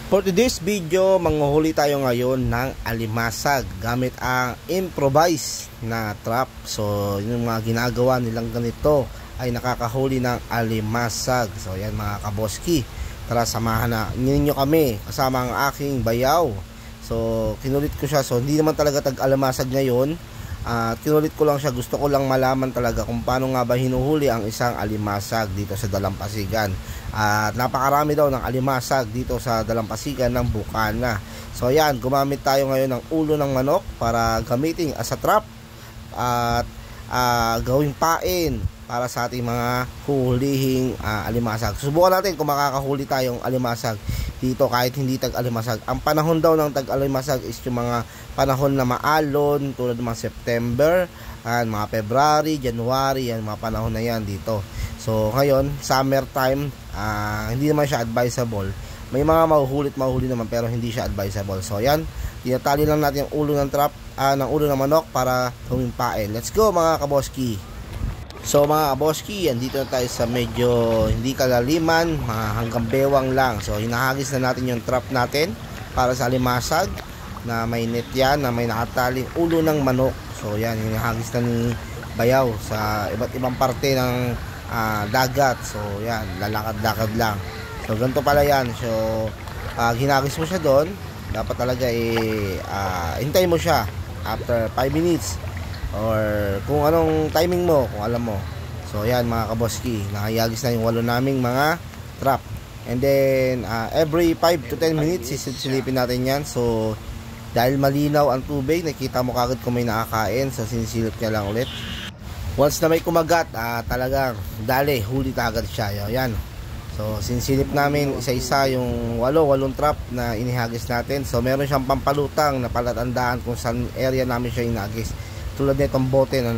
For today's video, manguhuli tayo ngayon ng alimasag gamit ang improvise na trap. So, yung mga ginagawa nilang ganito ay nakakahuli ng alimasag. So, yan mga kaboski. Tara, samahan na ninyo kami kasama ang aking bayaw. So, kinulit ko siya. So, hindi naman talaga tag-alimasag ngayon. Kinulit ko lang siya, gusto ko lang malaman talaga kung paano nga ba hinuhuli ang isang alimasag dito sa Dalampasigan. At napakarami daw ng alimasag dito sa Dalampasigan ng Bukana. So ayan, gumamit tayo ngayon ng ulo ng manok para gamitin as a trap at gawing pain para sa ating mga hulihing alimasag. Subukan natin kung makakahuli tayong alimasag dito kahit hindi tag-alimasag. Ang panahon daw ng tag-alimasag is yung mga panahon na maalon tulad ng mga September, mga February, January, yan mga panahon na yan dito. So ngayon, summer time, hindi naman siya advisable. May mga mahuli naman pero hindi siya advisable. So yan, tinatali lang natin yung ulo ng trap, ng ulo ng manok para gawing pain. Let's go mga kaboski. So mga kaboski, andito na tayo sa medyo hindi kalaliman, hanggang bewang lang. So hinahagis na natin yung trap natin para sa alimasag na may net yan, na may nakataling ulo ng manok. So yan, hinahagis na ni bayaw sa iba't ibang parte ng dagat. So yan, lalakad-lakad lang. So ganito pala yan. So hinagis mo siya doon, dapat talaga hintayin mo siya after 5 minutes or kung anong timing mo, kung alam mo. So yan mga kaboski, nakahagis na yung 8 naming mga trap. And then every 5 to 10 minutes sisilipin natin yan. So dahil malinaw ang tubig, nakita mo kagad kung may nakakain. So sinisilip niya lang ulit. Once na may kumagat, talagang dali, huli agad siya. Yan. So sinisilip namin isa-isa yung 8 trap na inihagis natin. So meron siyang pampalutang na palatandaan kung saan area namin siya inihagis. Tulad nitong bote na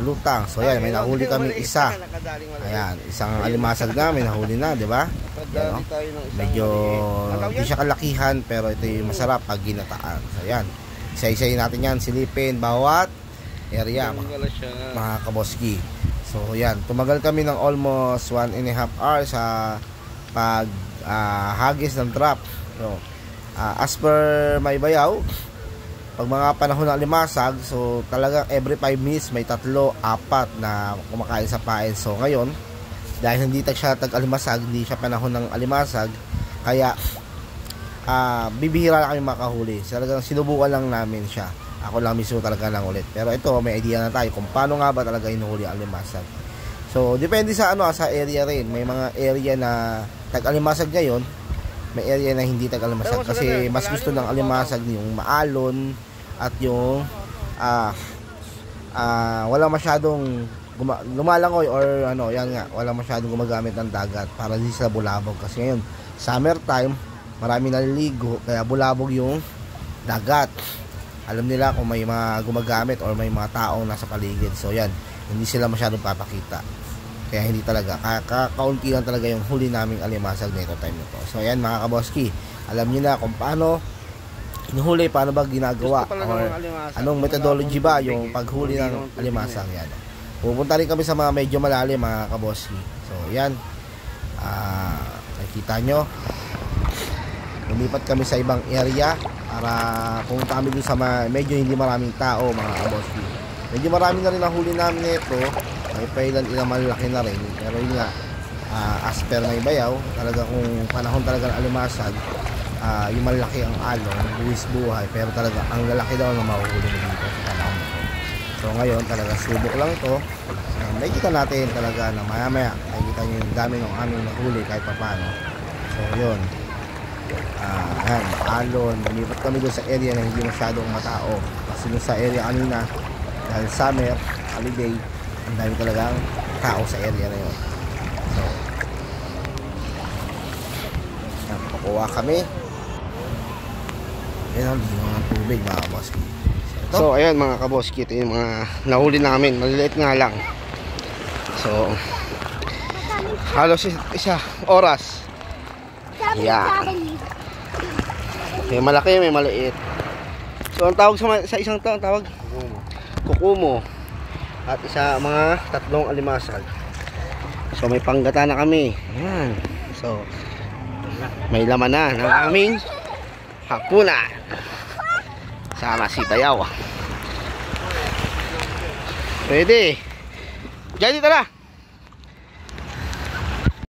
lutang. So yan, may nahuli kami isa. Ayan, isang alimasag na may nahuli na, di ba? No? Medyo hindi siya kalakihan pero ito yung masarap pag ginataan. So yan, isa-isayin natin yan, silipin bawat area mga kaboski. So yan, tumagal kami ng almost 1.5 hours sa pag hagis ng trap. So, as per may bayaw, pag mga panahon ng alimasag, so talagang every 5 minutes may 3-4 na kumakain sa pain. So ngayon, dahil hindi siya tag-alimasag, hindi siya panahon ng alimasag, kaya bibihira na kami makahuli. Talagang sinubukan lang namin siya. Ako lang mismo talaga lang ulit. Pero ito, may idea na tayo kung paano nga ba talaga hinuhuli ang alimasag. So depende sa sa area rin. May mga area na tag-alimasag ngayon, may area na hindi tag-alimasag kasi mas gusto ng alimasag yung maalon at yung wala masyadong lumalangoy or yan nga, wala masyadong gumagamit ng dagat para hindi sila bulabog. Kasi ngayon, summer time, marami naliligo kaya bulabog yung dagat. Alam nila kung may mga gumagamit or may mga taong nasa paligid. So yan, hindi sila masyadong papakita. Kaya hindi talaga, kaunti lang talaga yung huli naming alimasag na ito time na to. So yan mga kaboski, alam niyo na kung paano hinuhuli, paano ba ginagawa or anong methodology ba yung paghuli ng alimasag. Yan, pupunta rin kami sa mga medyo malalim mga kaboski. So yan, nakikita nyo, lumipat kami sa ibang area para pumunta kami dun sa medyo hindi maraming tao mga kaboski. Medyo marami na rin ang huli namin ito. May pailan ilang malaki na rin. Pero yun nga, as per may bayaw, talaga kung panahon talaga ng alimasag, yung malaki ang alon, buwis buhay. Pero talaga, ang lalaki daw na mahuhuli dito sa panahon na ito. So ngayon, talaga subok lang ito. May kita natin talaga na maya-maya. May kita nyo yung dami ng aming nahuli kahit pa paano. So yun. Ayan, alon. Lumipat kami doon sa area na hindi masyadong matao. Kasi doon sa area kanina, dahil summer, holiday, ang dami talagang tao sa area na yun. So pakuha kami. Ayan, hindi mga tubig mga kaboski. So ayan mga kaboski, ito yung mga nahuli namin. Maliliit nga lang. So halos isa oras. Yan. May malaki, may maliit. So ang tawag sa isang to, ang tawag kukumo. At isa mga 3 alimasag. So may panggata na kami. Ayan. So May laman na ng aming hapunan. Sama si Bayaw. Pwede. Diyan dito na.